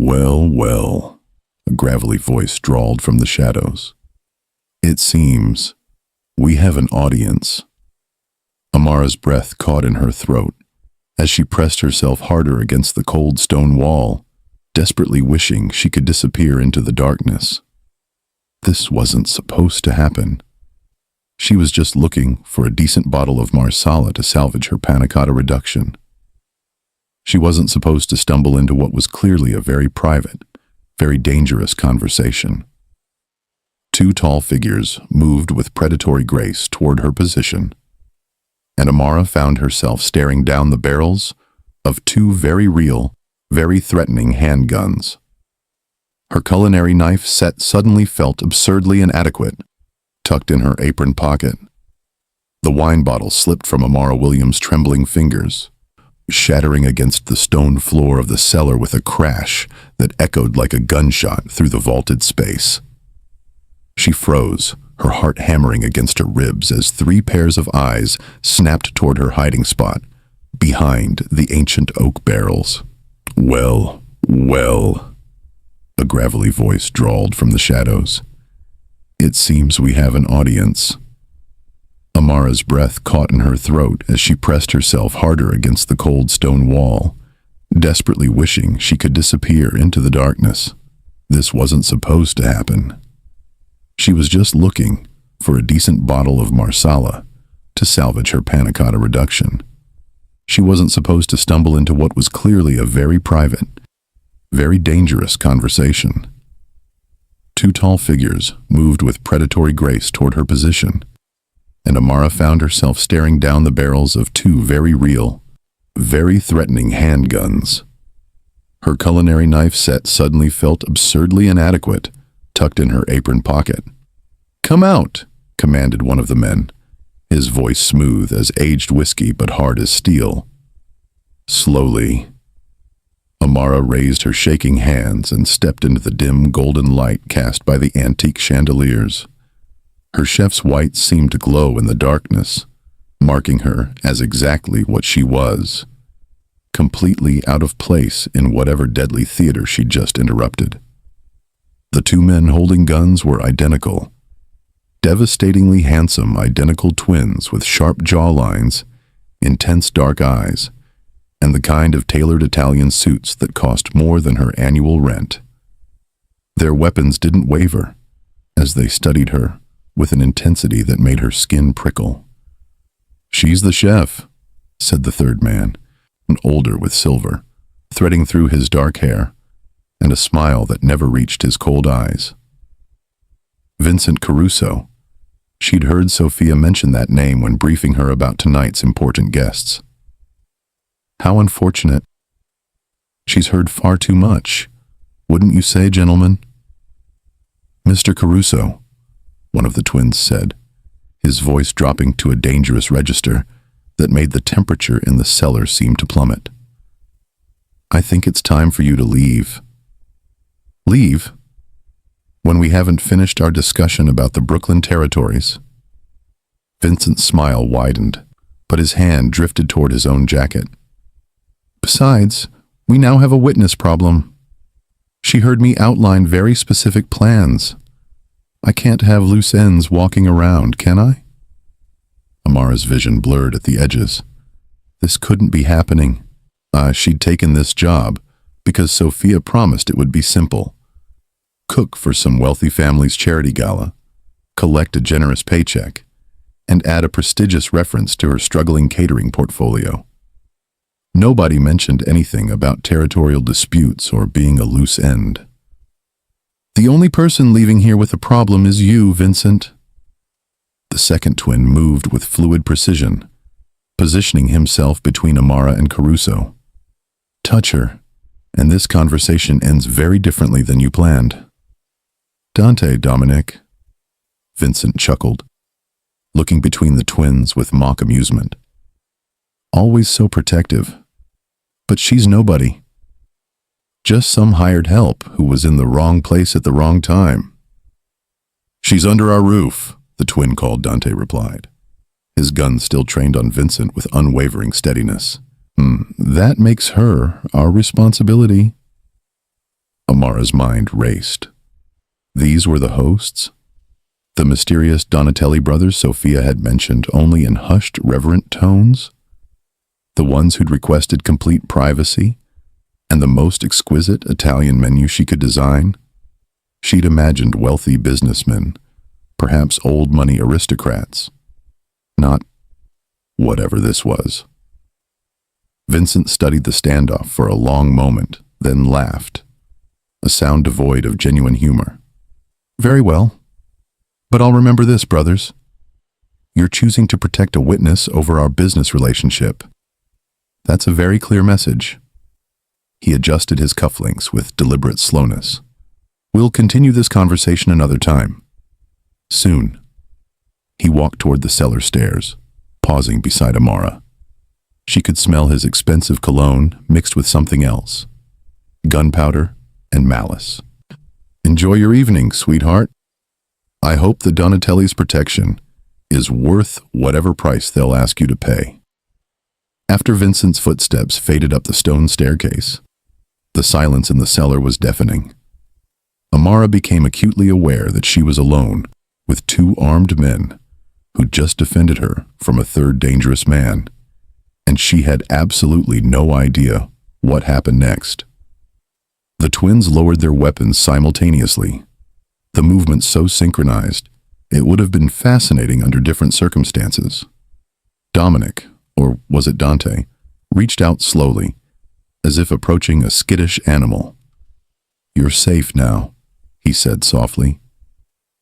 Well, well, a gravelly voice drawled from the shadows. It seems we have an audience. Amara's breath caught in her throat as she pressed herself harder against the cold stone wall, desperately wishing she could disappear into the darkness. This wasn't supposed to happen. She was just looking for a decent bottle of marsala to salvage her panna cotta reduction. She wasn't supposed to stumble into what was clearly a very private, very dangerous conversation. Two tall figures moved with predatory grace toward her position, and Amara found herself staring down the barrels of two very real, very threatening handguns. Her culinary knife set suddenly felt absurdly inadequate, tucked in her apron pocket. The wine bottle slipped from Amara Williams' trembling fingers, shattering against the stone floor of the cellar with a crash that echoed like a gunshot through the vaulted space. She froze, her heart hammering against her ribs as three pairs of eyes snapped toward her hiding spot, behind the ancient oak barrels. Well, well, a gravelly voice drawled from the shadows. It seems we have an audience. Amara's breath caught in her throat as she pressed herself harder against the cold stone wall, desperately wishing she could disappear into the darkness. This wasn't supposed to happen. She was just looking for a decent bottle of marsala to salvage her panna cotta reduction. She wasn't supposed to stumble into what was clearly a very private, very dangerous conversation. Two tall figures moved with predatory grace toward her position, and Amara found herself staring down the barrels of two very real, very threatening handguns. Her culinary knife set suddenly felt absurdly inadequate, tucked in her apron pocket. "Come out," commanded one of the men, his voice smooth as aged whiskey but hard as steel. Slowly, Amara raised her shaking hands and stepped into the dim golden light cast by the antique chandeliers. Her chef's whites seemed to glow in the darkness, marking her as exactly what she was, completely out of place in whatever deadly theater she'd just interrupted. The two men holding guns were identical, devastatingly handsome identical twins with sharp jawlines, intense dark eyes, and the kind of tailored Italian suits that cost more than her annual rent. Their weapons didn't waver as they studied her with an intensity that made her skin prickle. "She's the chef," said the third man, an older with silver, threading through his dark hair, and a smile that never reached his cold eyes. Vincent Caruso. She'd heard Sophia mention that name when briefing her about tonight's important guests. How unfortunate. She's heard far too much, wouldn't you say, gentlemen? "Mr. Caruso," one of the twins said, his voice dropping to a dangerous register that made the temperature in the cellar seem to plummet. "I think it's time for you to leave." "Leave? When we haven't finished our discussion about the Brooklyn territories?" Vincent's smile widened, but his hand drifted toward his own jacket. "Besides, we now have a witness problem. She heard me outline very specific plans. I can't have loose ends walking around, can I?" Amara's vision blurred at the edges. This couldn't be happening. She'd taken this job because Sophia promised it would be simple. Cook for some wealthy family's charity gala, collect a generous paycheck, and add a prestigious reference to her struggling catering portfolio. Nobody mentioned anything about territorial disputes or being a loose end. "The only person leaving here with a problem is you, Vincent." The second twin moved with fluid precision, positioning himself between Amara and Caruso. "Touch her, and this conversation ends very differently than you planned." "Dante, Dominic," Vincent chuckled, looking between the twins with mock amusement. "Always so protective. But she's nobody. Just some hired help who was in the wrong place at the wrong time." "She's under our roof," the twin called Dante replied, his gun still trained on Vincent with unwavering steadiness. That makes her our responsibility." Amara's mind raced. These were the hosts? The mysterious Donatelli brothers Sophia had mentioned only in hushed, reverent tones? The ones who'd requested complete privacy and the most exquisite Italian menu she could design? She'd imagined wealthy businessmen, perhaps old-money aristocrats. Not whatever this was. Vincent studied the standoff for a long moment, then laughed, a sound devoid of genuine humor. Very well. But I'll remember this, brothers. You're choosing to protect a witness over our business relationship. That's a very clear message. He adjusted his cufflinks with deliberate slowness. We'll continue this conversation another time. Soon. He walked toward the cellar stairs, pausing beside Amara. She could smell his expensive cologne mixed with something else. Gunpowder and malice. Enjoy your evening, sweetheart. I hope the Donatelli's protection is worth whatever price they'll ask you to pay. After Vincent's footsteps faded up the stone staircase, the silence in the cellar was deafening. Amara became acutely aware that she was alone with two armed men who'd just defended her from a third dangerous man, and she had absolutely no idea what happened next. The twins lowered their weapons simultaneously, the movement so synchronized it would have been fascinating under different circumstances. Dominic, or was it Dante, reached out slowly, as if approaching a skittish animal. You're safe now, he said softly.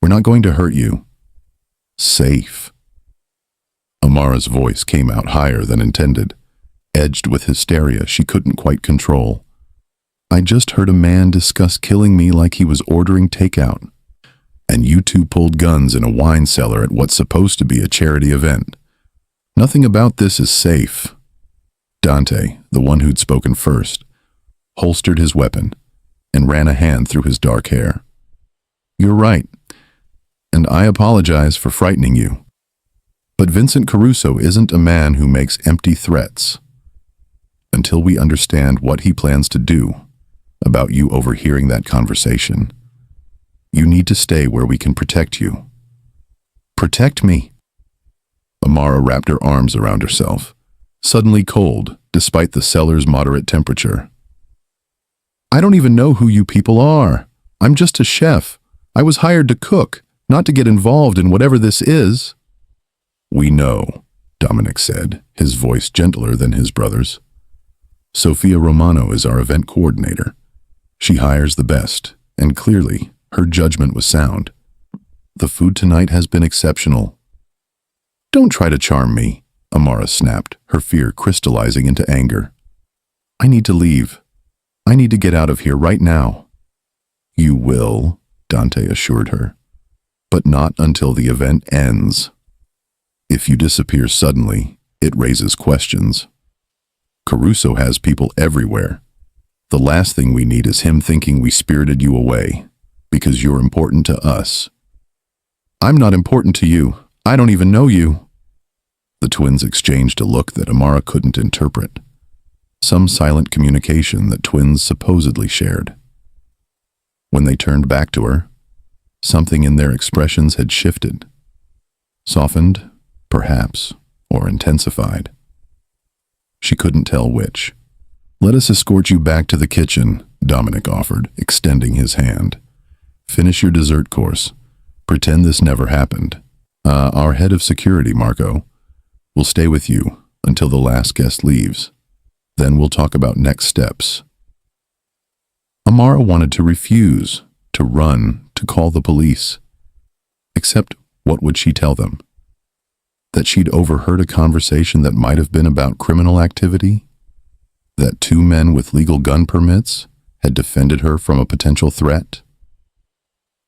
We're not going to hurt you. Safe. Amara's voice came out higher than intended, edged with hysteria she couldn't quite control. I just heard a man discuss killing me like he was ordering takeout. And you two pulled guns in a wine cellar at what's supposed to be a charity event. Nothing about this is safe. Dante, the one who'd spoken first, holstered his weapon and ran a hand through his dark hair. You're right, and I apologize for frightening you. But Vincent Caruso isn't a man who makes empty threats. Until we understand what he plans to do about you overhearing that conversation, you need to stay where we can protect you. Protect me? Amara wrapped her arms around herself, suddenly cold despite the cellar's moderate temperature. I don't even know who you people are. I'm just a chef. I was hired to cook, not to get involved in whatever this is. We know, Dominic said, his voice gentler than his brother's. Sophia Romano is our event coordinator. She hires the best, and clearly, her judgment was sound. The food tonight has been exceptional. Don't try to charm me, Amara snapped, her fear crystallizing into anger. I need to leave. I need to get out of here right now. You will, Dante assured her, but not until the event ends. If you disappear suddenly, it raises questions. Caruso has people everywhere. The last thing we need is him thinking we spirited you away, because you're important to us. I'm not important to you. I don't even know you. The twins exchanged a look that Amara couldn't interpret. Some silent communication that twins supposedly shared. When they turned back to her, something in their expressions had shifted. Softened, perhaps, or intensified. She couldn't tell which. Let us escort you back to the kitchen, Dominic offered, extending his hand. Finish your dessert course. Pretend this never happened. Our head of security, Marco, will stay with you until the last guest leaves. Then we'll talk about next steps. Amara wanted to refuse, to run, to call the police. Except, what would she tell them? That she'd overheard a conversation that might have been about criminal activity? That two men with legal gun permits had defended her from a potential threat?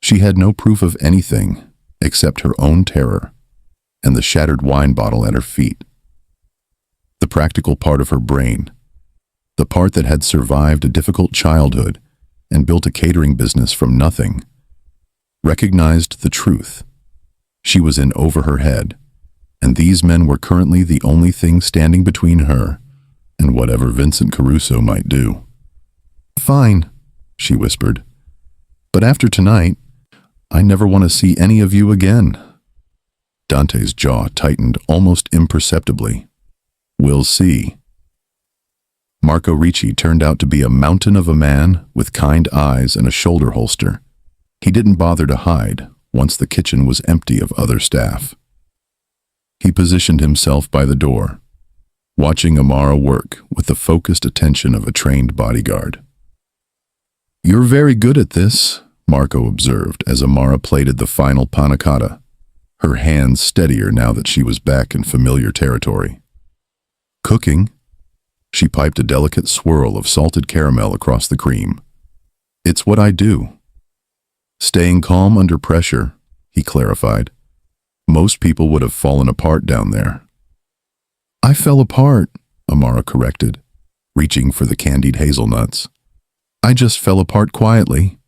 She had no proof of anything except her own terror and the shattered wine bottle at her feet. The practical part of her brain, the part that had survived a difficult childhood and built a catering business from nothing, recognized the truth. She was in over her head, and these men were currently the only thing standing between her and whatever Vincent Caruso might do. Fine, she whispered. "But after tonight, I never want to see any of you again." Dante's jaw tightened almost imperceptibly. "We'll see." Marco Ricci turned out to be a mountain of a man with kind eyes and a shoulder holster. He didn't bother to hide once the kitchen was empty of other staff. He positioned himself by the door, watching Amara work with the focused attention of a trained bodyguard. "You're very good at this," Marco observed as Amara plated the final panna cotta, her hands steadier now that she was back in familiar territory. "Cooking?" She piped a delicate swirl of salted caramel across the cream. "It's what I do." "Staying calm under pressure," he clarified. "Most people would have fallen apart down there." "I fell apart," Amara corrected, reaching for the candied hazelnuts. "I just fell apart quietly."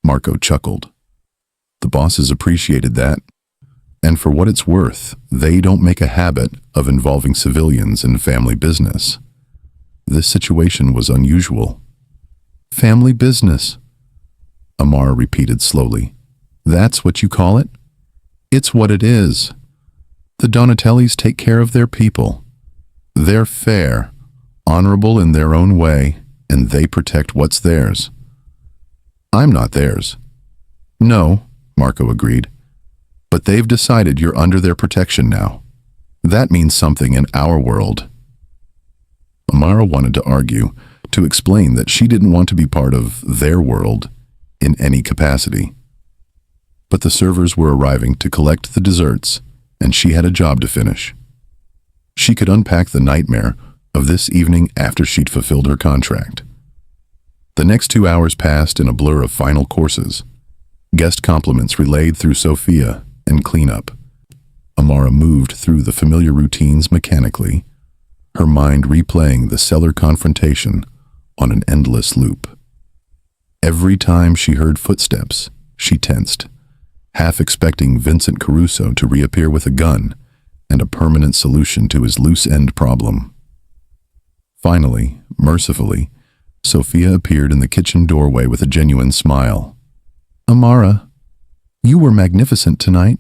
Marco chuckled. The bosses appreciated that, and for what it's worth, they don't make a habit of involving civilians in family business. This situation was unusual. "Family business," Amara repeated slowly. "That's what you call it?" "It's what it is. The Donatellis take care of their people. They're fair, honorable in their own way, and they protect what's theirs." "I'm not theirs." "No," Marco agreed. "But they've decided you're under their protection now. That means something in our world." Amara wanted to argue, to explain that she didn't want to be part of their world in any capacity. But the servers were arriving to collect the desserts, and she had a job to finish. She could unpack the nightmare of this evening after she'd fulfilled her contract. The next 2 hours passed in a blur of final courses, guest compliments relayed through Sophia, and cleanup. Amara moved through the familiar routines mechanically, her mind replaying the cellar confrontation on an endless loop. Every time she heard footsteps, she tensed, half expecting Vincent Caruso to reappear with a gun and a permanent solution to his loose-end problem. Finally, mercifully, Sophia appeared in the kitchen doorway with a genuine smile. "Amara, you were magnificent tonight.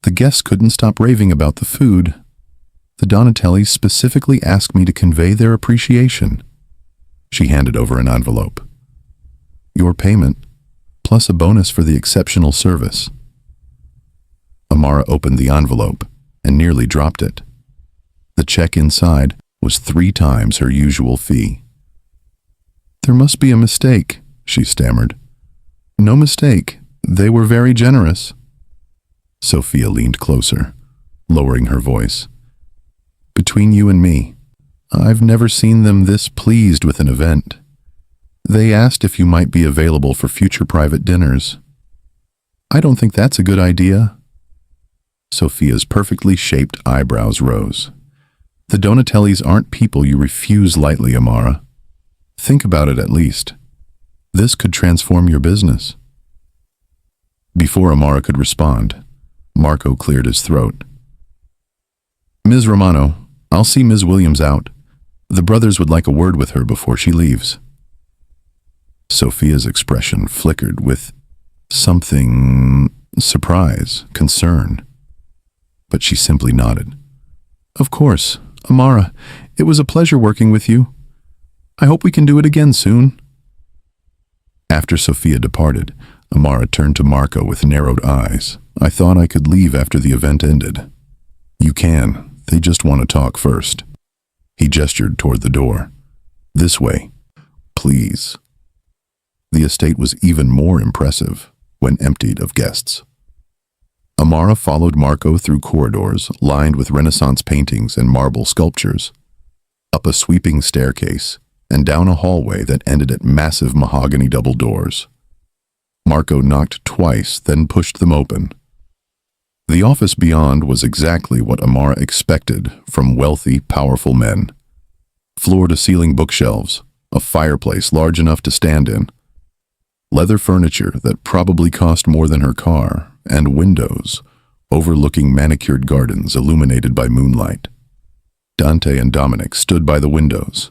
The guests couldn't stop raving about the food. The Donatellis specifically asked me to convey their appreciation." She handed over an envelope. "Your payment, plus a bonus for the exceptional service." Amara opened the envelope and nearly dropped it. The check inside was 3 times her usual fee. "There must be a mistake," she stammered. "No mistake. They were very generous." Sophia leaned closer, lowering her voice. "Between you and me, I've never seen them this pleased with an event. They asked if you might be available for future private dinners." "I don't think that's a good idea." Sophia's perfectly shaped eyebrows rose. "The Donatellis aren't people you refuse lightly, Amara. Think about it at least. This could transform your business." Before Amara could respond, Marco cleared his throat. "Ms. Romano, I'll see Ms. Williams out. The brothers would like a word with her before she leaves." Sophia's expression flickered with something, surprise, concern. But she simply nodded. "Of course, Amara, it was a pleasure working with you. I hope we can do it again soon." After Sophia departed, Amara turned to Marco with narrowed eyes. "I thought I could leave after the event ended." "You can. They just want to talk first." He gestured toward the door. "This way, please." The estate was even more impressive when emptied of guests. Amara followed Marco through corridors lined with Renaissance paintings and marble sculptures, up a sweeping staircase, and down a hallway that ended at massive mahogany double doors. Marco knocked twice, then pushed them open. The office beyond was exactly what Amara expected from wealthy, powerful men. Floor-to-ceiling bookshelves, a fireplace large enough to stand in, leather furniture that probably cost more than her car, and windows overlooking manicured gardens illuminated by moonlight. Dante and Dominic stood by the windows,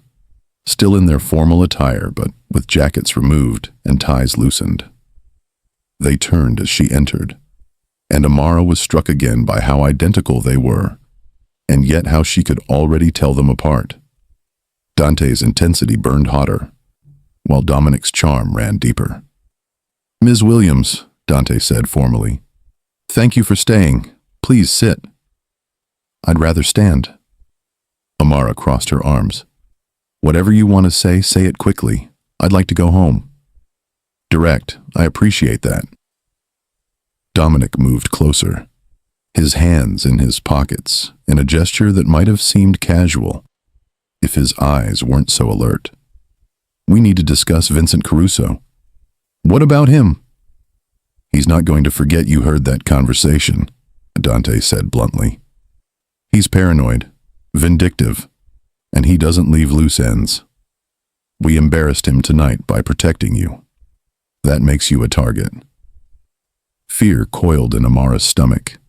still in their formal attire but with jackets removed and ties loosened. They turned as she entered, and Amara was struck again by how identical they were, and yet how she could already tell them apart. Dante's intensity burned hotter, while Dominic's charm ran deeper. "Ms. Williams," Dante said formally, "thank you for staying. Please sit." "I'd rather stand." Amara crossed her arms. "Whatever you want to say it quickly. I'd like to go home." "Direct. I appreciate that." Dominic moved closer, his hands in his pockets, in a gesture that might have seemed casual if his eyes weren't so alert. "We need to discuss Vincent Caruso." "What about him?" "He's not going to forget you heard that conversation," Dante said bluntly. "He's paranoid, vindictive, and he doesn't leave loose ends. We embarrassed him tonight by protecting you. That makes you a target." Fear coiled in Amara's stomach.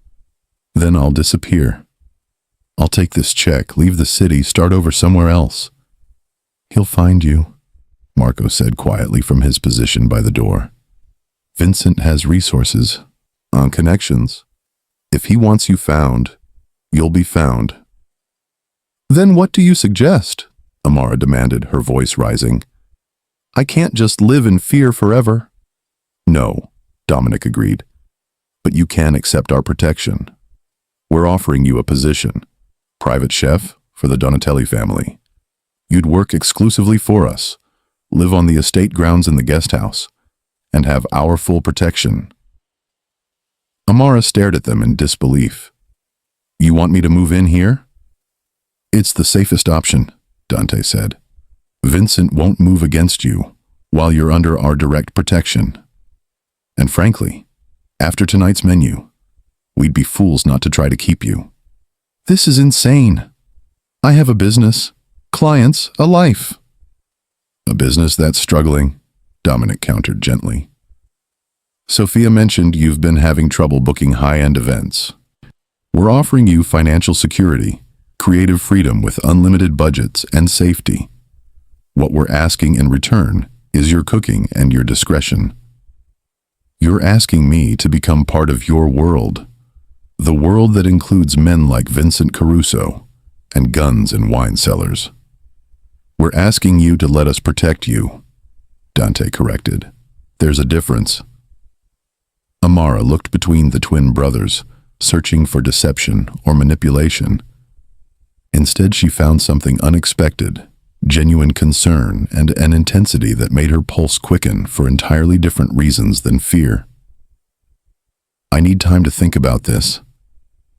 "Then I'll disappear. I'll take this check, leave the city, start over somewhere else." "He'll find you," Marco said quietly from his position by the door. "Vincent has resources, connections. If he wants you found, you'll be found." "Then what do you suggest?" Amara demanded, her voice rising. "I can't just live in fear forever." "No," Dominic agreed, "but you can accept our protection. We're offering you a position, private chef for the Donatelli family. You'd work exclusively for us, live on the estate grounds in the guest house, and have our full protection." Amara stared at them in disbelief. "You want me to move in here?" "It's the safest option," Dante said. "Vincent won't move against you while you're under our direct protection. And frankly, after tonight's menu, we'd be fools not to try to keep you." "This is insane. I have a business, clients, a life." "A business that's struggling," Dominic countered gently. "Sophia mentioned you've been having trouble booking high-end events. We're offering you financial security, creative freedom with unlimited budgets and safety. What we're asking in return is your cooking and your discretion. You're asking me to become part of your world, the world that includes men like Vincent Caruso and guns in wine cellars. We're asking you to let us protect you," Dante corrected. "There's a difference." Amara looked between the twin brothers, searching for deception or manipulation. Instead, she found something unexpected, genuine concern and an intensity that made her pulse quicken for entirely different reasons than fear. "I need time to think about this."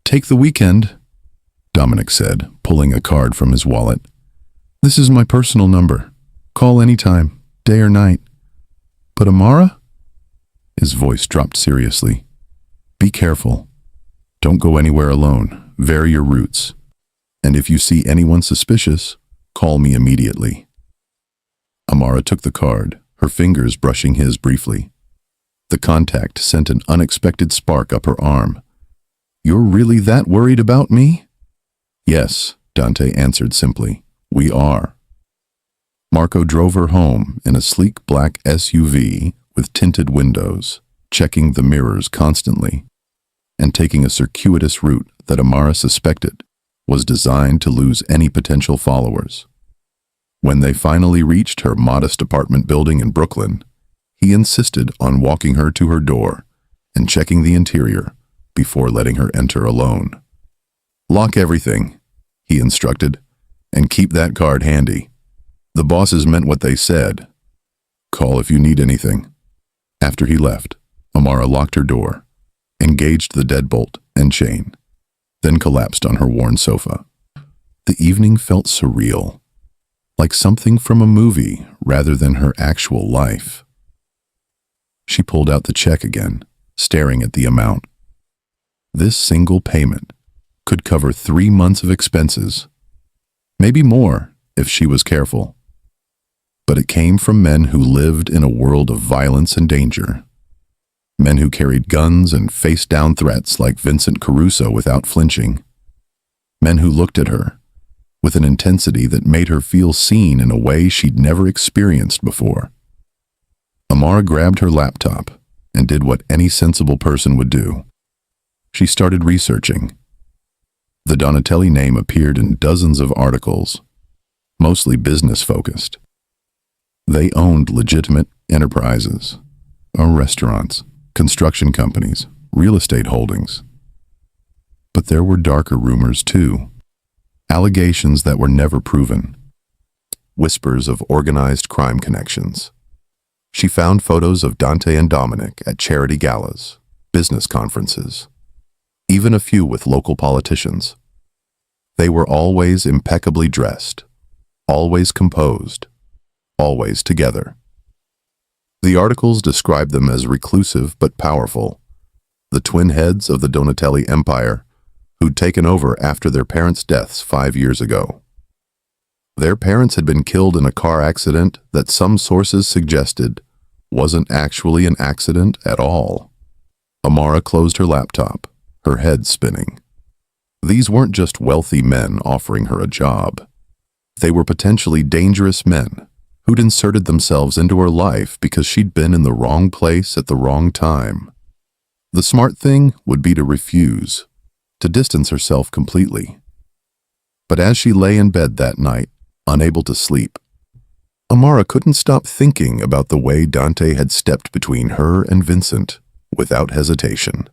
"Take the weekend," Dominic said, pulling a card from his wallet. "This is my personal number. Call anytime, day or night." "But Amara?" His voice dropped seriously. "Be careful. Don't go anywhere alone. Vary your routes. And if you see anyone suspicious, call me immediately." Amara took the card, her fingers brushing his briefly. The contact sent an unexpected spark up her arm. "You're really that worried about me?" "Yes," Dante answered simply. "We are." Marco drove her home in a sleek black SUV with tinted windows, checking the mirrors constantly, and taking a circuitous route that Amara suspected was designed to lose any potential followers. When they finally reached her modest apartment building in Brooklyn, he insisted on walking her to her door and checking the interior before letting her enter alone. "Lock everything," he instructed, "and keep that card handy. The bosses meant what they said. Call if you need anything." After he left, Amara locked her door, engaged the deadbolt and chain, then collapsed on her worn sofa. The evening felt surreal, like something from a movie rather than her actual life. She pulled out the check again, staring at the amount. This single payment could cover 3 months of expenses, maybe more if she was careful. But it came from men who lived in a world of violence and danger. Men who carried guns and faced down threats like Vincent Caruso without flinching. Men who looked at her with an intensity that made her feel seen in a way she'd never experienced before. Amara grabbed her laptop and did what any sensible person would do. She started researching. The Donatelli name appeared in dozens of articles, mostly business-focused. They owned legitimate enterprises, restaurants, construction companies, real estate holdings. But there were darker rumors too. Allegations that were never proven. Whispers of organized crime connections. She found photos of Dante and Dominic at charity galas, business conferences, even a few with local politicians. They were always impeccably dressed, always composed, always together. The articles described them as reclusive but powerful, the twin heads of the Donatelli empire who'd taken over after their parents' deaths 5 years ago. Their parents had been killed in a car accident that some sources suggested wasn't actually an accident at all. Amara closed her laptop, her head spinning. These weren't just wealthy men offering her a job. They were potentially dangerous men who'd inserted themselves into her life because she'd been in the wrong place at the wrong time. The smart thing would be to refuse, to distance herself completely. But as she lay in bed that night, unable to sleep, Amara couldn't stop thinking about the way Dante had stepped between her and Vincent without hesitation.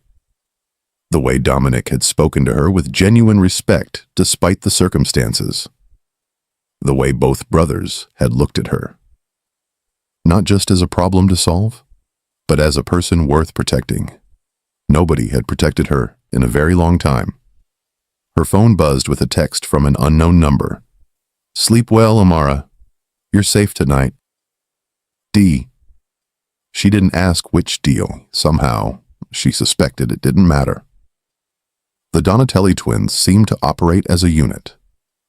The way Dominic had spoken to her with genuine respect despite the circumstances. The way both brothers had looked at her. Not just as a problem to solve, but as a person worth protecting. Nobody had protected her in a very long time. Her phone buzzed with a text from an unknown number. "Sleep well, Amara. You're safe tonight. D." She didn't ask which deal. Somehow, she suspected it didn't matter. The Donatelli twins seemed to operate as a unit,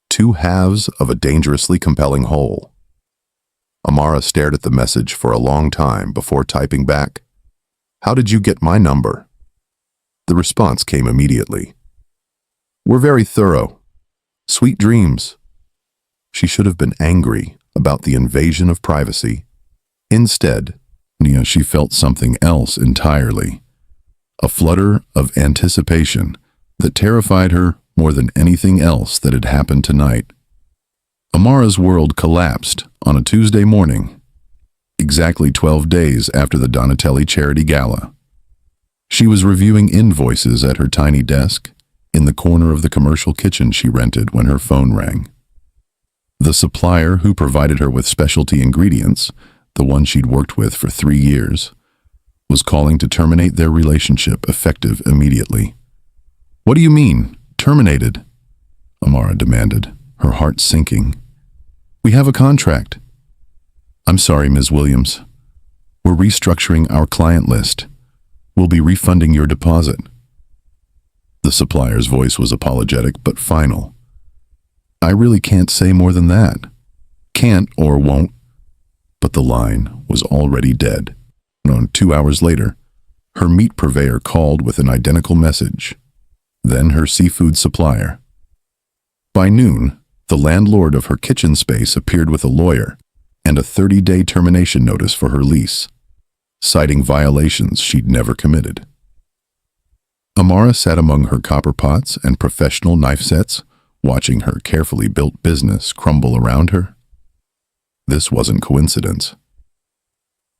two halves of a dangerously compelling whole. Amara stared at the message for a long time before typing back, "How did you get my number?" The response came immediately. "We're very thorough. Sweet dreams." She should have been angry about the invasion of privacy. Instead, she felt something else entirely. A flutter of anticipation that terrified her more than anything else that had happened tonight. Amara's world collapsed on a Tuesday morning, exactly 12 days after the Donatelli charity gala. She was reviewing invoices at her tiny desk in the corner of the commercial kitchen she rented when her phone rang. The supplier who provided her with specialty ingredients, the one she'd worked with for 3 years, was calling to terminate their relationship effective immediately. "What do you mean, terminated?" Amara demanded, her heart sinking. "We have a contract." "I'm sorry, Ms. Williams. We're restructuring our client list. We'll be refunding your deposit." The supplier's voice was apologetic but final. "I really can't say more than that. Can't or won't." But the line was already dead. 2 hours later, her meat purveyor called with an identical message. Then her seafood supplier. By noon, the landlord of her kitchen space appeared with a lawyer and a 30-day termination notice for her lease, citing violations she'd never committed. Amara sat among her copper pots and professional knife sets, watching her carefully built business crumble around her. This wasn't coincidence.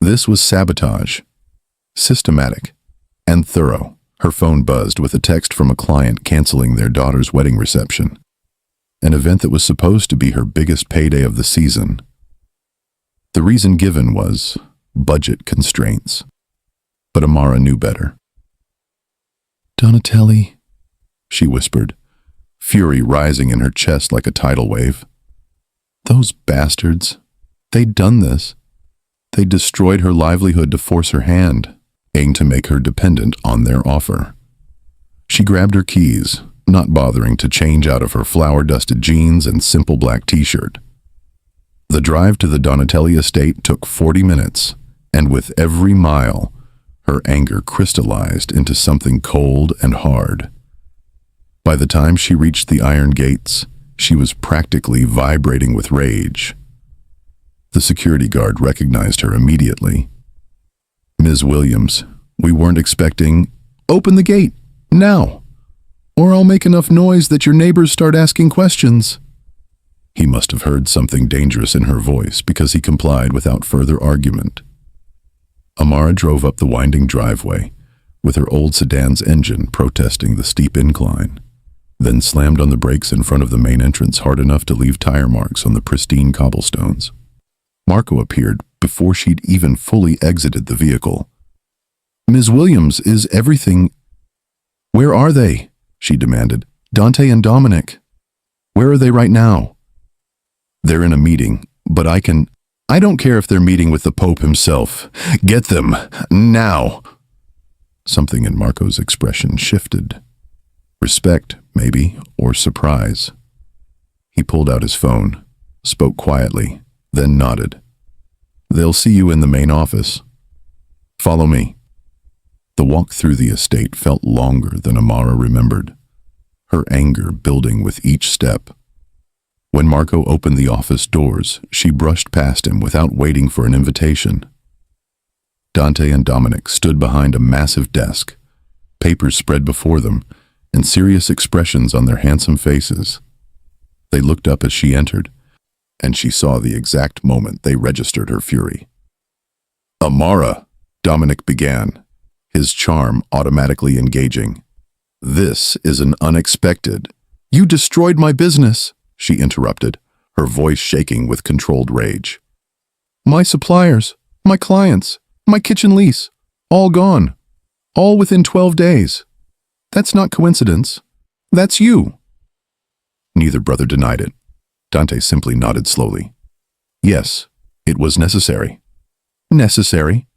This was sabotage, systematic and thorough. Her phone buzzed with a text from a client canceling their daughter's wedding reception, an event that was supposed to be her biggest payday of the season. The reason given was budget constraints, but Amara knew better. "Donatelli," she whispered, fury rising in her chest like a tidal wave. Those bastards, they'd done this. They destroyed her livelihood to force her hand, aimed to make her dependent on their offer. She grabbed her keys, not bothering to change out of her flour-dusted jeans and simple black t-shirt. The drive to the Donatelli estate took 40 minutes, and with every mile, her anger crystallized into something cold and hard. By the time she reached the iron gates, She was practically vibrating with rage. The security guard recognized her immediately. "Ms. Williams, we weren't expecting—" "Open the gate, now, or I'll make enough noise that your neighbors start asking questions." He must have heard something dangerous in her voice because he complied without further argument. Amara drove up the winding driveway, with her old sedan's engine protesting the steep incline, then slammed on the brakes in front of the main entrance hard enough to leave tire marks on the pristine cobblestones. Marco appeared before she'd even fully exited the vehicle. "Ms. Williams, is everything—" "Where are they?" she demanded. "Dante and Dominic. Where are they right now?" "They're in a meeting, but I don't care if they're meeting with the Pope himself. Get them, now." Something in Marco's expression shifted. Respect, maybe, or surprise. He pulled out his phone, spoke quietly, then nodded. "They'll see you in the main office. Follow me." The walk through the estate felt longer than Amara remembered, her anger building with each step. When Marco opened the office doors, she brushed past him without waiting for an invitation. Dante and Dominic stood behind a massive desk, papers spread before them, and serious expressions on their handsome faces. They looked up as she entered, and she saw the exact moment they registered her fury. "Amara," Dominic began, his charm automatically engaging. "This is an unexpected—" "You destroyed my business," she interrupted, her voice shaking with controlled rage. "My suppliers, my clients, my kitchen lease, all gone. All within 12 days. That's not coincidence. That's you." Neither brother denied it. Dante simply nodded slowly. "Yes, it was necessary." "Necessary?"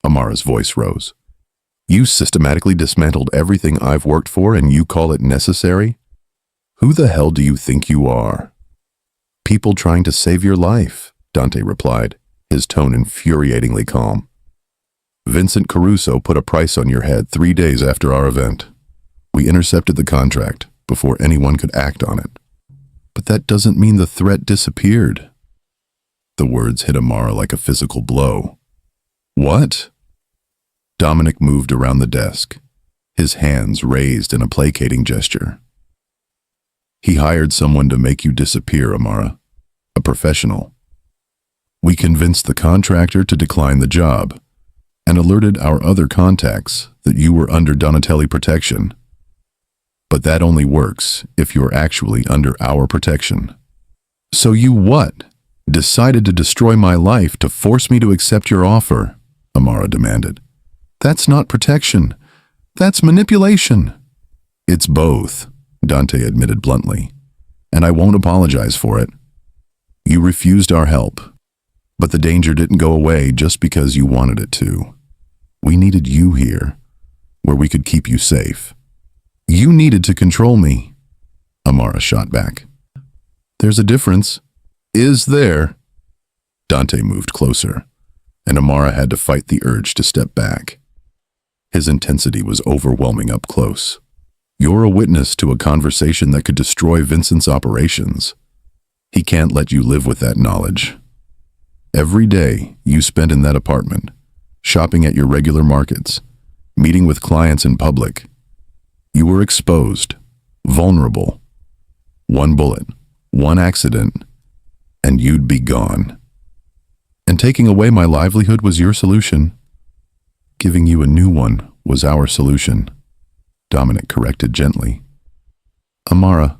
Amara's voice rose. "You systematically dismantled everything I've worked for and you call it necessary? Who the hell do you think you are?" "People trying to save your life," Dante replied, his tone infuriatingly calm. "Vincent Caruso put a price on your head 3 days after our event. We intercepted the contract before anyone could act on it. But that doesn't mean the threat disappeared." The words hit Amara like a physical blow. "What?" Dominic moved around the desk, his hands raised in a placating gesture. "He hired someone to make you disappear, Amara. A professional. We convinced the contractor to decline the job and alerted our other contacts that you were under Donatelli protection. But that only works if you're actually under our protection." "So you what? Decided to destroy my life to force me to accept your offer?" Amara demanded. "That's not protection. That's manipulation." "It's both," Dante admitted bluntly, "and I won't apologize for it. You refused our help, but the danger didn't go away just because you wanted it to. We needed you here, where we could keep you safe." "You needed to control me," Amara shot back. "There's a difference." "Is there?" Dante moved closer, and Amara had to fight the urge to step back. His intensity was overwhelming up close. "You're a witness to a conversation that could destroy Vincent's operations. He can't let you live with that knowledge. Every day you spent in that apartment, shopping at your regular markets, meeting with clients in public, you were exposed, vulnerable. One bullet, one accident, and you'd be gone. And taking away my livelihood was your solution. Giving you a new one was our solution," Dominic corrected gently. "Amara,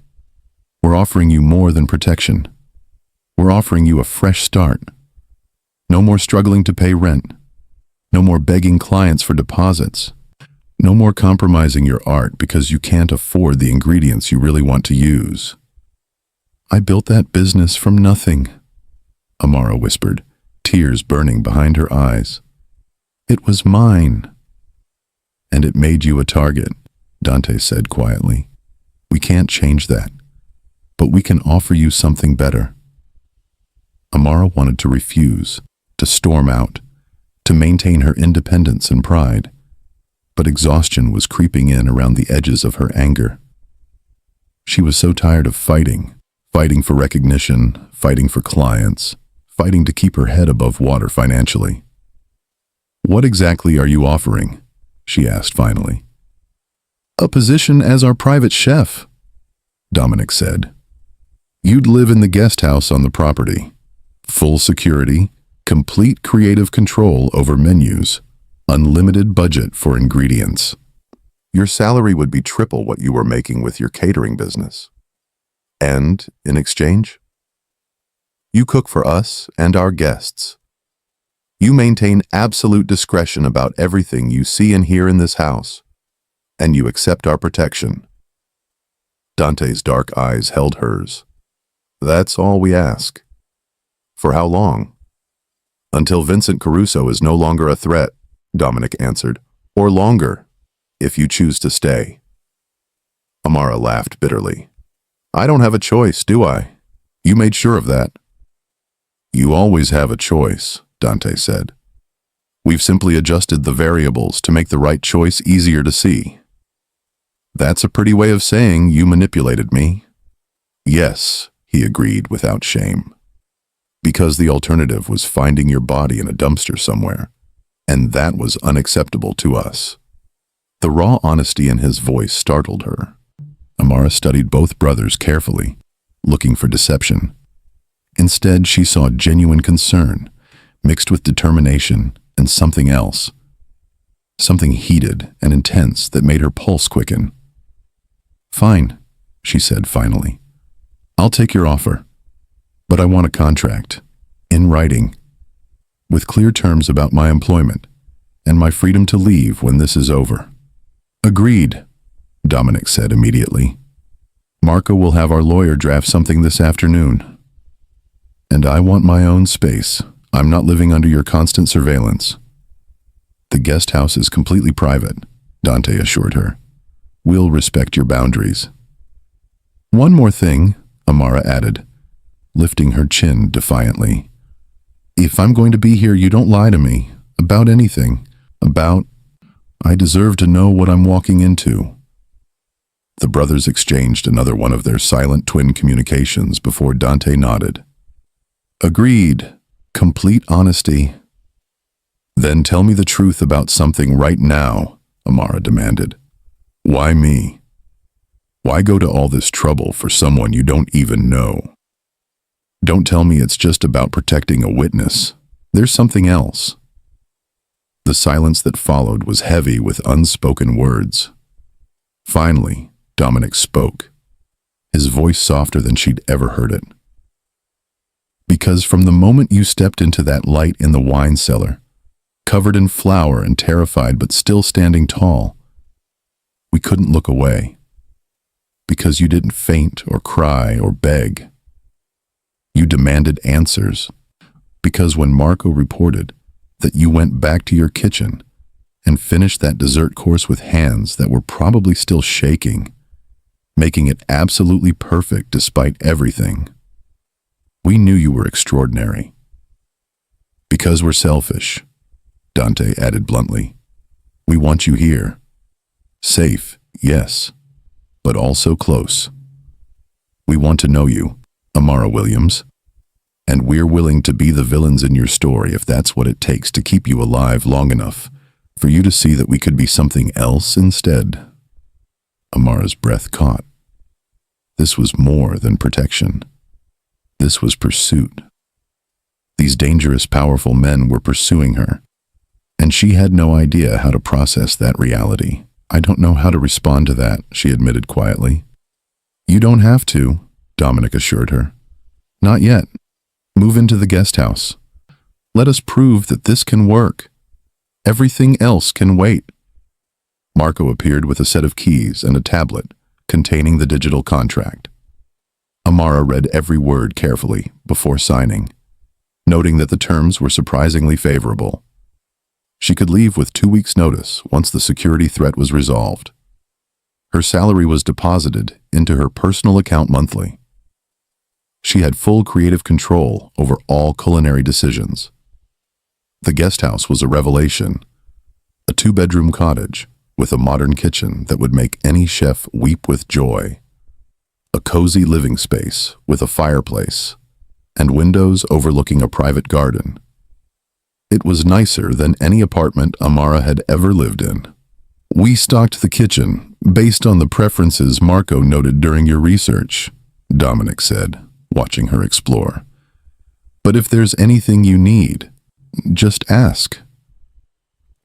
we're offering you more than protection. We're offering you a fresh start. No more struggling to pay rent. No more begging clients for deposits. No more compromising your art because you can't afford the ingredients you really want to use." "I built that business from nothing," Amara whispered, tears burning behind her eyes. "It was mine." "And it made you a target," Dante said quietly. "We can't change that, but we can offer you something better." Amara wanted to refuse, to storm out, to maintain her independence and pride, but exhaustion was creeping in around the edges of her anger. She was so tired of fighting, fighting for recognition, fighting for clients, fighting to keep her head above water financially. "What exactly are you offering?" she asked finally. "A position as our private chef," Dominic said. "You'd live in the guest house on the property. Full security, complete creative control over menus, unlimited budget for ingredients. Your salary would be triple what you were making with your catering business. And, in exchange, you cook for us and our guests. You maintain absolute discretion about everything you see and hear in this house, and you accept our protection." Dante's dark eyes held hers. "That's all we ask." "For how long?" "Until Vincent Caruso is no longer a threat," Dominic answered. "Or longer, if you choose to stay." Amara laughed bitterly. "I don't have a choice, do I? You made sure of that." "You always have a choice," Dante said. "We've simply adjusted the variables to make the right choice easier to see." "That's a pretty way of saying you manipulated me." "Yes," he agreed without shame. "Because the alternative was finding your body in a dumpster somewhere, and that was unacceptable to us." The raw honesty in his voice startled her. Amara studied both brothers carefully, looking for deception. Instead, she saw genuine concern, mixed with determination and something else. Something heated and intense that made her pulse quicken. "Fine," she said finally. "I'll take your offer. But I want a contract, in writing, with clear terms about my employment and my freedom to leave when this is over." "Agreed," Dominic said immediately. "Marco will have our lawyer draft something this afternoon. And I want my own space. I'm not living under your constant surveillance." "The guest house is completely private," Dante assured her. "We'll respect your boundaries." "One more thing," Amara added, lifting her chin defiantly. "If I'm going to be here, you don't lie to me about anything. I deserve to know what I'm walking into." The brothers exchanged another one of their silent twin communications before Dante nodded. "Agreed. Complete honesty." "Then tell me the truth about something right now," Amara demanded. "Why me? Why go to all this trouble for someone you don't even know? Don't tell me it's just about protecting a witness. There's something else." The silence that followed was heavy with unspoken words. Finally, Dominic spoke, his voice softer than she'd ever heard it. "Because from the moment you stepped into that light in the wine cellar, covered in flour and terrified but still standing tall, we couldn't look away. Because you didn't faint or cry or beg. You demanded answers. Because when Marco reported that you went back to your kitchen and finished that dessert course with hands that were probably still shaking, making it absolutely perfect despite everything, we knew you were extraordinary. Because we're selfish," Dante added bluntly. "We want you here. Safe, yes, but also close. We want to know you, Amara Williams, and we're willing to be the villains in your story if that's what it takes to keep you alive long enough for you to see that we could be something else instead." Amara's breath caught. This was more than protection. This was pursuit. These dangerous, powerful men were pursuing her, and she had no idea how to process that reality. "I don't know how to respond to that," she admitted quietly. "You don't have to," Dominic assured her. "Not yet. Move into the guest house. Let us prove that this can work. Everything else can wait." Marco appeared with a set of keys and a tablet containing the digital contract. Amara read every word carefully before signing, noting that the terms were surprisingly favorable. She could leave with 2 weeks' notice once the security threat was resolved. Her salary was deposited into her personal account monthly. She had full creative control over all culinary decisions. The guest house was a revelation, a 2-bedroom cottage with a modern kitchen that would make any chef weep with joy. a cozy living space with a fireplace and windows overlooking a private garden. It was nicer than any apartment Amara had ever lived in. "We stocked the kitchen based on the preferences Marco noted during your research," Dominic said, watching her explore. "But if there's anything you need, just ask."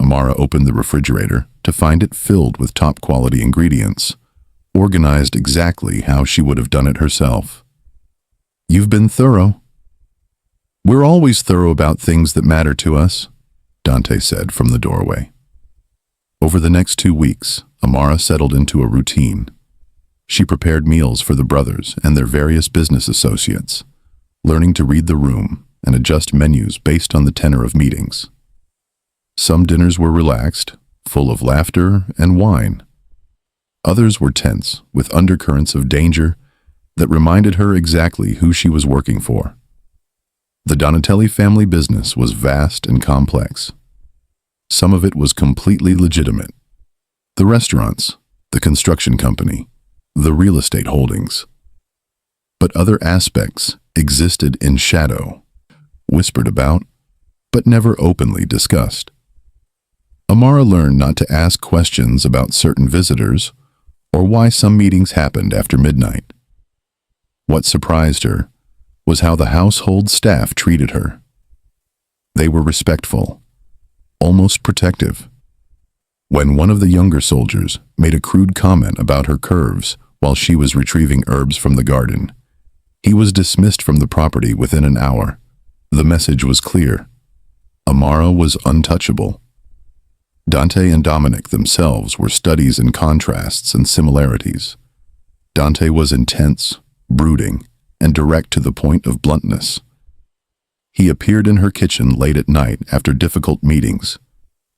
Amara opened the refrigerator to find it filled with top-quality ingredients, organized exactly how she would have done it herself. "You've been thorough." "We're always thorough about things that matter to us," Dante said from the doorway. Over the next 2 weeks, Amara settled into a routine. She prepared meals for the brothers and their various business associates, learning to read the room and adjust menus based on the tenor of meetings. Some dinners were relaxed, full of laughter and wine. Others were tense, with undercurrents of danger that reminded her exactly who she was working for. The Donatelli family business was vast and complex. Some of it was completely legitimate. The restaurants, the construction company, the real estate holdings. But other aspects existed in shadow, whispered about, but never openly discussed. Amara learned not to ask questions about certain visitors or why some meetings happened after midnight. What surprised her was how the household staff treated her. They were respectful, almost protective. When one of the younger soldiers made a crude comment about her curves while she was retrieving herbs from the garden, he was dismissed from the property within an hour. The message was clear. Amara was untouchable. Dante and Dominic themselves were studies in contrasts and similarities. Dante was intense, brooding, and direct to the point of bluntness. He appeared in her kitchen late at night after difficult meetings,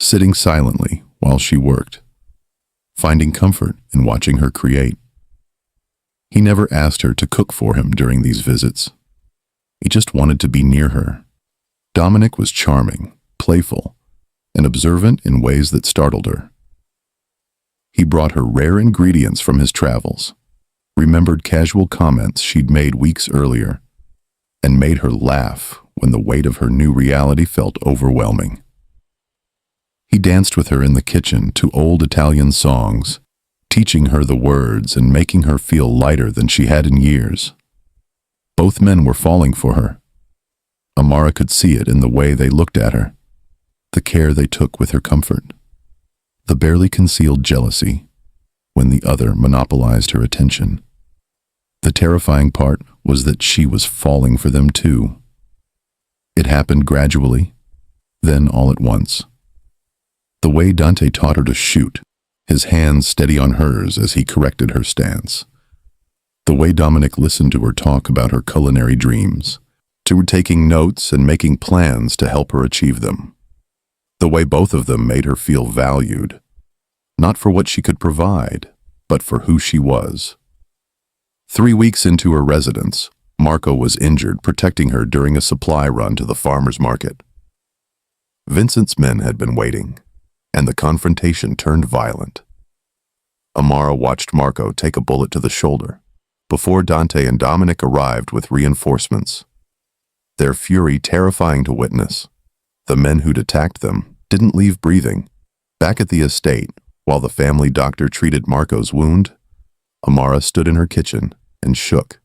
sitting silently while she worked, finding comfort in watching her create. He never asked her to cook for him during these visits. He just wanted to be near her. Dominic was charming, playful, and observant in ways that startled her. He brought her rare ingredients from his travels, remembered casual comments she'd made weeks earlier, and made her laugh when the weight of her new reality felt overwhelming. He danced with her in the kitchen to old Italian songs, teaching her the words and making her feel lighter than she had in years. Both men were falling for her. Amara could see it in the way they looked at her, the care they took with her comfort, the barely concealed jealousy when the other monopolized her attention. The terrifying part was that she was falling for them too. It happened gradually, then all at once. The way Dante taught her to shoot, his hands steady on hers as he corrected her stance. The way Dominic listened to her talk about her culinary dreams, to her taking notes and making plans to help her achieve them. The way both of them made her feel valued, not for what she could provide, but for who she was. 3 weeks into her residence, Marco was injured protecting her during a supply run to the farmer's market. Vincent's men had been waiting, and the confrontation turned violent. Amara watched Marco take a bullet to the shoulder before Dante and Dominic arrived with reinforcements. Their fury terrifying to witness. The men who'd attacked them didn't leave breathing. Back at the estate, while the family doctor treated Marco's wound, Amara stood in her kitchen and shook.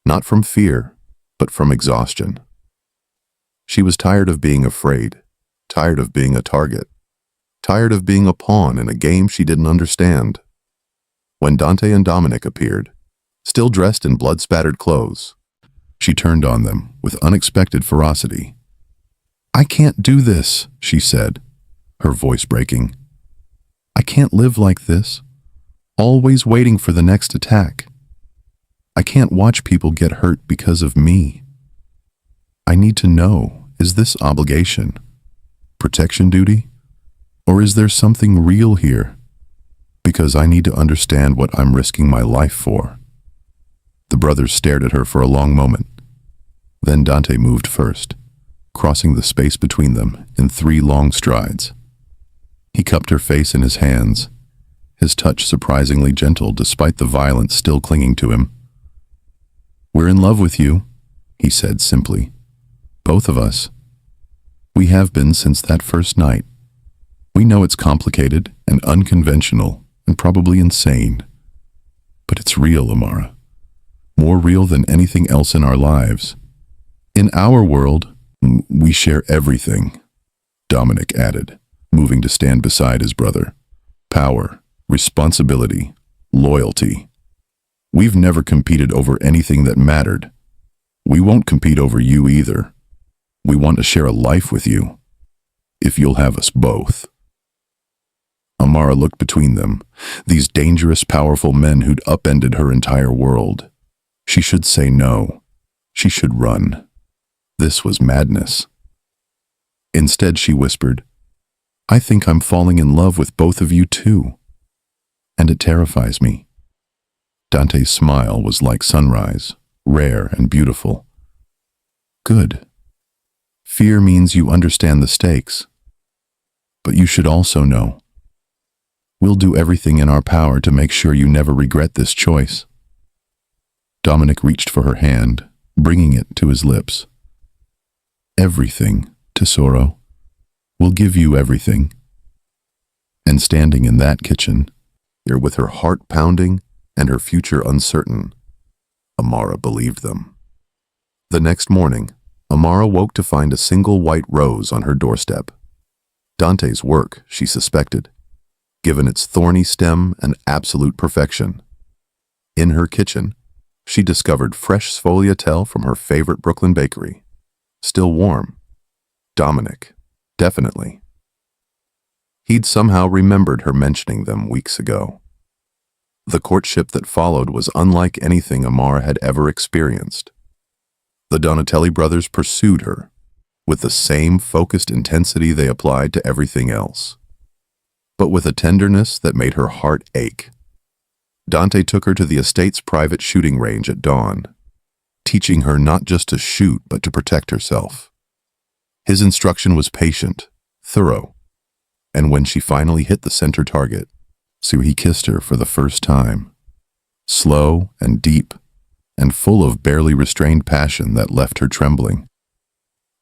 Not from fear, but from exhaustion. She was tired of being afraid, tired of being a target, tired of being a pawn in a game she didn't understand. When Dante and Dominic appeared, still dressed in blood-spattered clothes, she turned on them with unexpected ferocity. "I can't do this," she said, her voice breaking. "I can't live like this, always waiting for the next attack. I can't watch people get hurt because of me. I need to know, is this obligation, protection duty, or is there something real here? Because I need to understand what I'm risking my life for." The brothers stared at her for a long moment. Then Dante moved first, crossing the space between them in 3 long strides. He cupped her face in his hands, his touch surprisingly gentle despite the violence still clinging to him. "We're in love with you," he said simply. "Both of us. We have been since that first night. We know it's complicated and unconventional and probably insane. But it's real, Amara. More real than anything else in our lives. In our world, we share everything," Dominic added, moving to stand beside his brother. "Power, responsibility, loyalty. We've never competed over anything that mattered. We won't compete over you either. We want to share a life with you, if you'll have us both." Amara looked between them, these dangerous, powerful men who'd upended her entire world. She should say no. She should run. This was madness. Instead, she whispered, "I think I'm falling in love with both of you too. And it terrifies me." Dante's smile was like sunrise, rare and beautiful. "Good. Fear means you understand the stakes. But you should also know. We'll do everything in our power to make sure you never regret this choice." Dominic reached for her hand, bringing it to his lips. "Everything, Tesoro. We'll give you everything." And standing in that kitchen, here with her heart pounding and her future uncertain, Amara believed them. The next morning, Amara woke to find a single white rose on her doorstep. Dante's work, she suspected, given its thorny stem and absolute perfection. In her kitchen, she discovered fresh sfogliatelle from her favorite Brooklyn bakery. Still warm. Dominic, definitely. He'd somehow remembered her mentioning them weeks ago. The courtship that followed was unlike anything Amara had ever experienced. The Donatelli brothers pursued her, with the same focused intensity they applied to everything else, but with a tenderness that made her heart ache. Dante took her to the estate's private shooting range at dawn, teaching her not just to shoot but to protect herself. His instruction was patient, thorough, and when she finally hit the center target, so he kissed her for the first time, slow and deep, and full of barely restrained passion that left her trembling.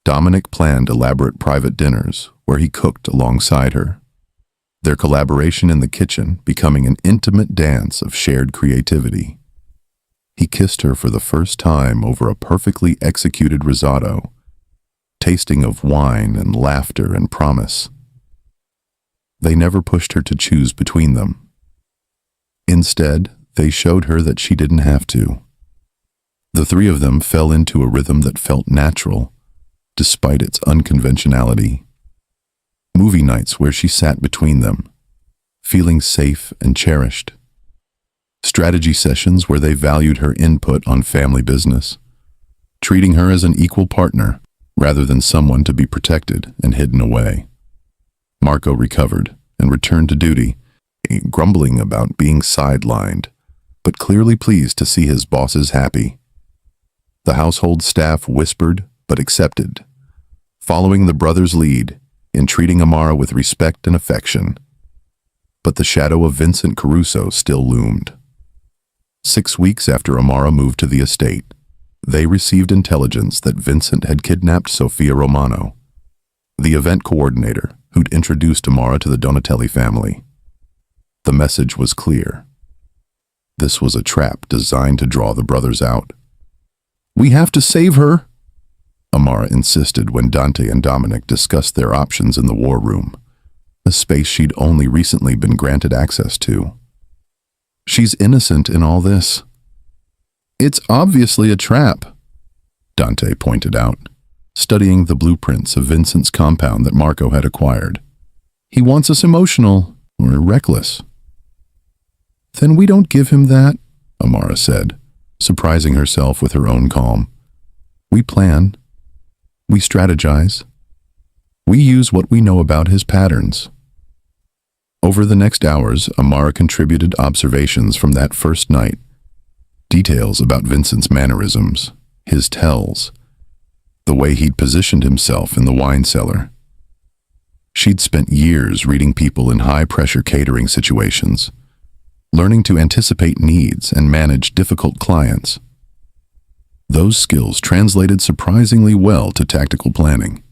Dominic planned elaborate private dinners where he cooked alongside her, their collaboration in the kitchen becoming an intimate dance of shared creativity. He kissed her for the first time over a perfectly executed risotto, tasting of wine and laughter and promise. They never pushed her to choose between them. Instead, they showed her that she didn't have to. The three of them fell into a rhythm that felt natural, despite its unconventionality. Movie nights where she sat between them, feeling safe and cherished. Strategy sessions where they valued her input on family business, treating her as an equal partner rather than someone to be protected and hidden away. Marco recovered and returned to duty, grumbling about being sidelined, but clearly pleased to see his bosses happy. The household staff whispered but accepted, following the brothers' lead in treating Amara with respect and affection. But the shadow of Vincent Caruso still loomed. 6 weeks after Amara moved to the estate, they received intelligence that Vincent had kidnapped Sofia Romano, the event coordinator who'd introduced Amara to the Donatelli family. The message was clear. This was a trap designed to draw the brothers out. "We have to save her," Amara insisted when Dante and Dominic discussed their options in the war room, a space she'd only recently been granted access to. "She's innocent in all this." "It's obviously a trap," Dante pointed out, studying the blueprints of Vincent's compound that Marco had acquired. "He wants us emotional or reckless." "Then we don't give him that," Amara said, surprising herself with her own calm. "We plan. We strategize. We use what we know about his patterns." Over the next hours, Amara contributed observations from that first night, details about Vincent's mannerisms, his tells, the way he'd positioned himself in the wine cellar. She'd spent years reading people in high-pressure catering situations, learning to anticipate needs and manage difficult clients. Those skills translated surprisingly well to tactical planning.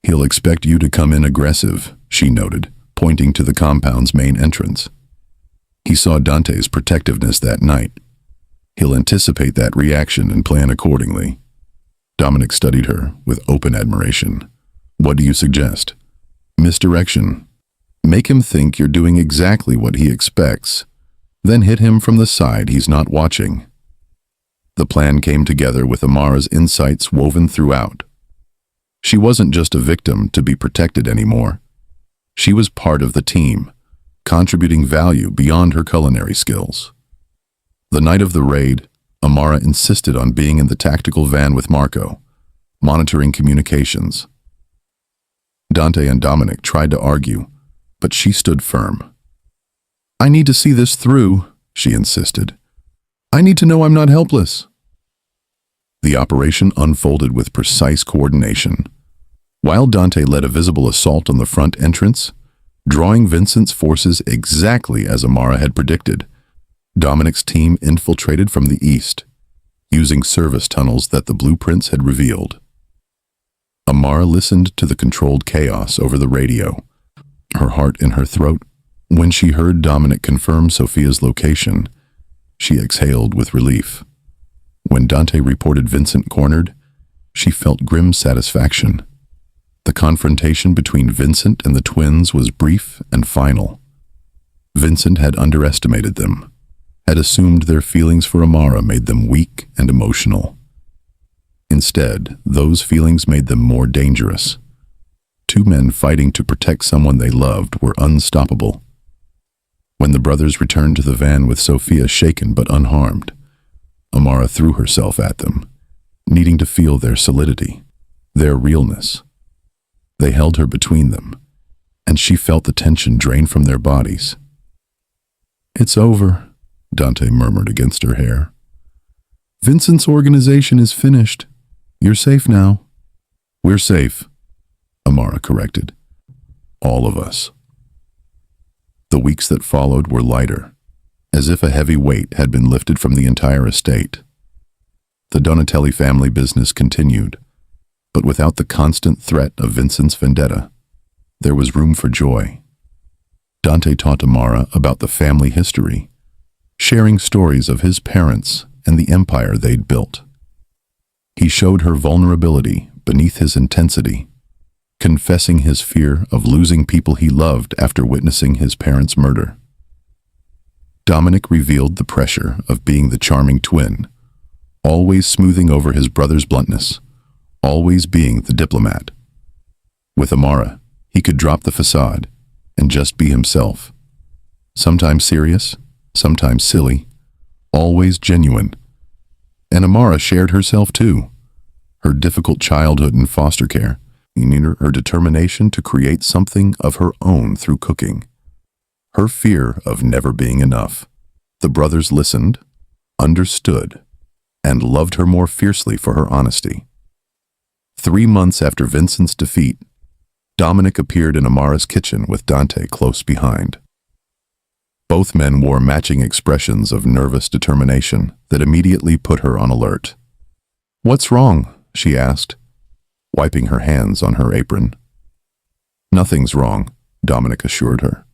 "He'll expect you to come in aggressive," she noted, pointing to the compound's main entrance. He saw Dante's protectiveness that night. "He'll anticipate that reaction and plan accordingly." Dominic studied her with open admiration. "What do you suggest?" "Misdirection. Make him think you're doing exactly what he expects, then hit him from the side he's not watching." The plan came together with Amara's insights woven throughout. She wasn't just a victim to be protected anymore. She was part of the team, contributing value beyond her culinary skills. The night of the raid, Amara insisted on being in the tactical van with Marco, monitoring communications. Dante and Dominic tried to argue, but she stood firm. "I need to see this through," she insisted. "I need to know I'm not helpless." The operation unfolded with precise coordination. While Dante led a visible assault on the front entrance, drawing Vincent's forces exactly as Amara had predicted, Dominic's team infiltrated from the east, using service tunnels that the blueprints had revealed. Amara listened to the controlled chaos over the radio, her heart in her throat. When she heard Dominic confirm Sophia's location, she exhaled with relief. When Dante reported Vincent cornered, she felt grim satisfaction. The confrontation between Vincent and the twins was brief and final. Vincent had underestimated them, had assumed their feelings for Amara made them weak and emotional. Instead, those feelings made them more dangerous. Two men fighting to protect someone they loved were unstoppable. When the brothers returned to the van with Sophia shaken but unharmed, Amara threw herself at them, needing to feel their solidity, their realness. They held her between them, and she felt the tension drain from their bodies. "It's over," Dante murmured against her hair. "Vincent's organization is finished. You're safe now." "We're safe," Amara corrected. "All of us." The weeks that followed were lighter, as if a heavy weight had been lifted from the entire estate. The Donatelli family business continued, but without the constant threat of Vincent's vendetta, there was room for joy. Dante taught Amara about the family history, sharing stories of his parents and the empire they'd built. He showed her vulnerability beneath his intensity, confessing his fear of losing people he loved after witnessing his parents' murder. Dominic revealed the pressure of being the charming twin, always smoothing over his brother's bluntness, always being the diplomat. With Amara, he could drop the facade and just be himself. Sometimes serious, sometimes silly, always genuine. And Amara shared herself too. Her difficult childhood in foster care, her determination to create something of her own through cooking, her fear of never being enough. The brothers listened, understood, and loved her more fiercely for her honesty. 3 months after Vincent's defeat, Dominic appeared in Amara's kitchen with Dante close behind. Both men wore matching expressions of nervous determination that immediately put her on alert. "What's wrong?" she asked, wiping her hands on her apron. "Nothing's wrong," Dominic assured her.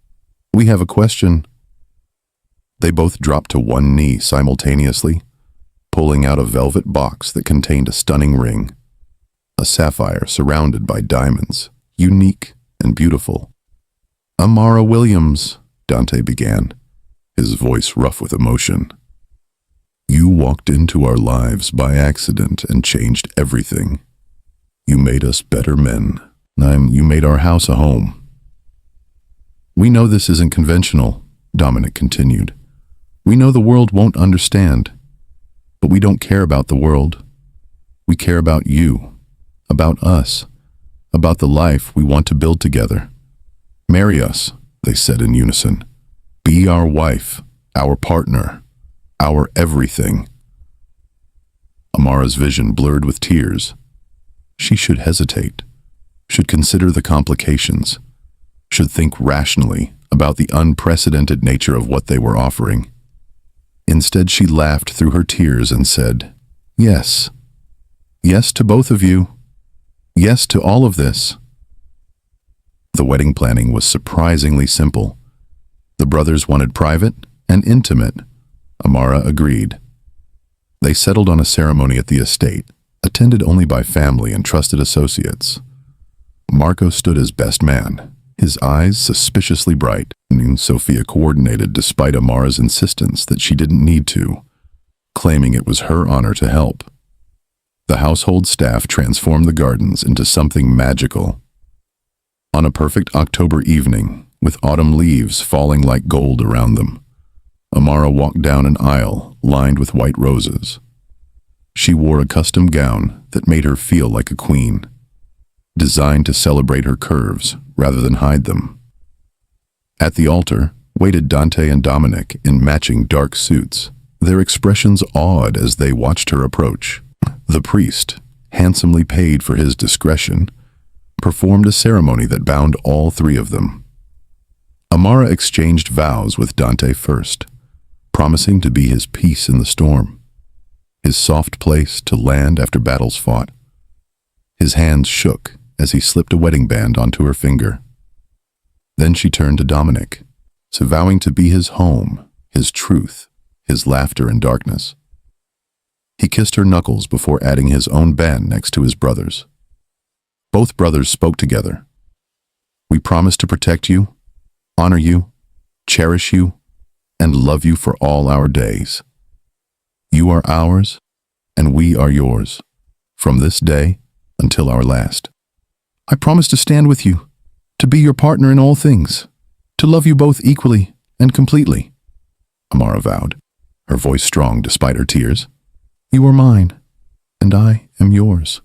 "We have a question." They both dropped to one knee simultaneously, pulling out a velvet box that contained a stunning ring, a sapphire surrounded by diamonds, unique and beautiful. "Amara Williams," Dante began, his voice rough with emotion. "You walked into our lives by accident and changed everything. You made us better men. You made our house a home." "We know this isn't conventional," Dominic continued. "We know the world won't understand. But we don't care about the world. We care about you, about us, about the life we want to build together. Marry us," they said in unison. "Be our wife, our partner, our everything." Amara's vision blurred with tears. She should hesitate, should consider the complications, should think rationally, about the unprecedented nature of what they were offering. Instead, she laughed through her tears and said, "Yes. Yes to both of you. Yes to all of this." The wedding planning was surprisingly simple. The brothers wanted private and intimate. Amara agreed. They settled on a ceremony at the estate, attended only by family and trusted associates. Marco stood as best man, his eyes suspiciously bright, and Sophia coordinated despite Amara's insistence that she didn't need to, claiming it was her honor to help. The household staff transformed the gardens into something magical. On a perfect October evening, with autumn leaves falling like gold around them, Amara walked down an aisle lined with white roses. She wore a custom gown that made her feel like a queen, designed to celebrate her curves rather than hide them. At the altar waited Dante and Dominic in matching dark suits, their expressions awed as they watched her approach. The priest, handsomely paid for his discretion, performed a ceremony that bound all three of them. Amara exchanged vows with Dante first, promising to be his peace in the storm, his soft place to land after battles fought. His hands shook as he slipped a wedding band onto her finger. Then she turned to Dominic, vowing to be his home, his truth, his laughter in darkness. He kissed her knuckles before adding his own band next to his brother's. Both brothers spoke together. "We promise to protect you, honor you, cherish you, and love you for all our days. You are ours, and we are yours, from this day until our last. I promise to stand with you, to be your partner in all things, to love you both equally and completely," Amara vowed, her voice strong despite her tears. "You are mine, and I am yours,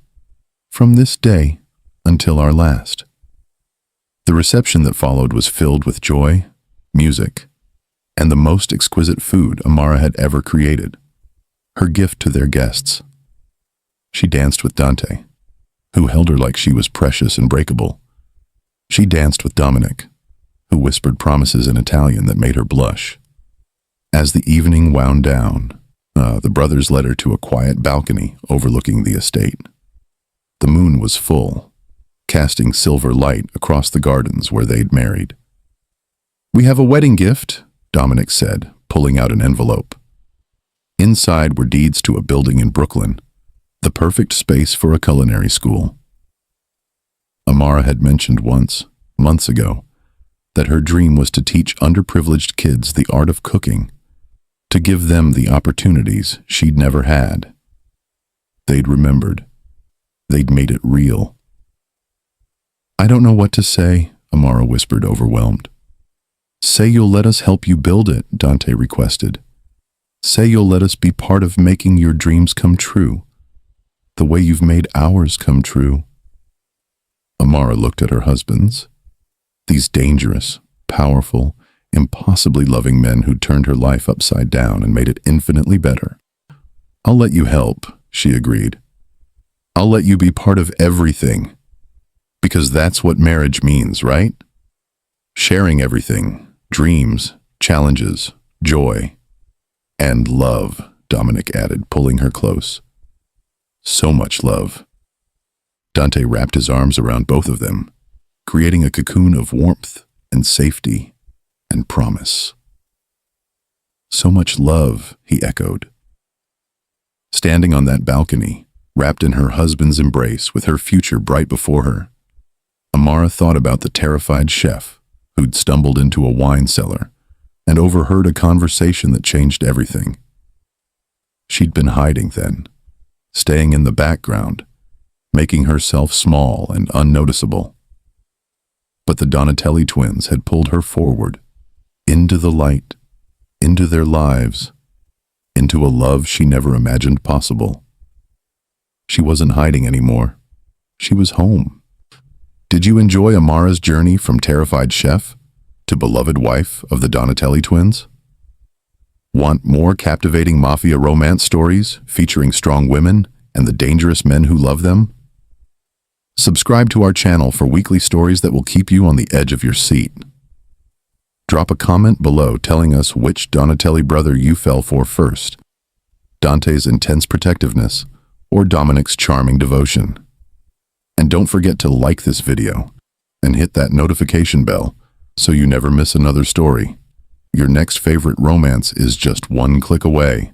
from this day until our last." The reception that followed was filled with joy, music, and the most exquisite food Amara had ever created, her gift to their guests. She danced with Dante, who held her like she was precious and breakable. She danced with Dominic, who whispered promises in Italian that made her blush. As the evening wound down, the brothers led her to a quiet balcony overlooking the estate. The moon was full, casting silver light across the gardens where they'd married. "We have a wedding gift," Dominic said, pulling out an envelope. Inside were deeds to a building in Brooklyn, the perfect space for a culinary school. Amara had mentioned once, months ago, that her dream was to teach underprivileged kids the art of cooking, to give them the opportunities she'd never had. They'd remembered. They'd made it real. "I don't know what to say," Amara whispered, overwhelmed. "Say you'll let us help you build it," Dante requested. "Say you'll let us be part of making your dreams come true, the way you've made ours come true." Amara looked at her husbands, these dangerous, powerful, impossibly loving men who turned her life upside down and made it infinitely better. "I'll let you help," she agreed. "I'll let you be part of everything. Because that's what marriage means, right? Sharing everything, dreams, challenges, joy, and love," Dominic added, pulling her close. "So much love." Dante wrapped his arms around both of them, creating a cocoon of warmth and safety and promise. "So much love," he echoed. Standing on that balcony, wrapped in her husband's embrace with her future bright before her, Amara thought about the terrified chef who'd stumbled into a wine cellar and overheard a conversation that changed everything. She'd been hiding then, staying in the background, making herself small and unnoticeable. But the Donatelli twins had pulled her forward, into the light, into their lives, into a love she never imagined possible. She wasn't hiding anymore. She was home. Did you enjoy Amara's journey from terrified chef to beloved wife of the Donatelli twins? Want more captivating mafia romance stories featuring strong women and the dangerous men who love them? Subscribe to our channel for weekly stories that will keep you on the edge of your seat. Drop a comment below telling us which Donatelli brother you fell for first, Dante's intense protectiveness or Dominic's charming devotion. And don't forget to like this video and hit that notification bell so you never miss another story. Your next favorite romance is just one click away.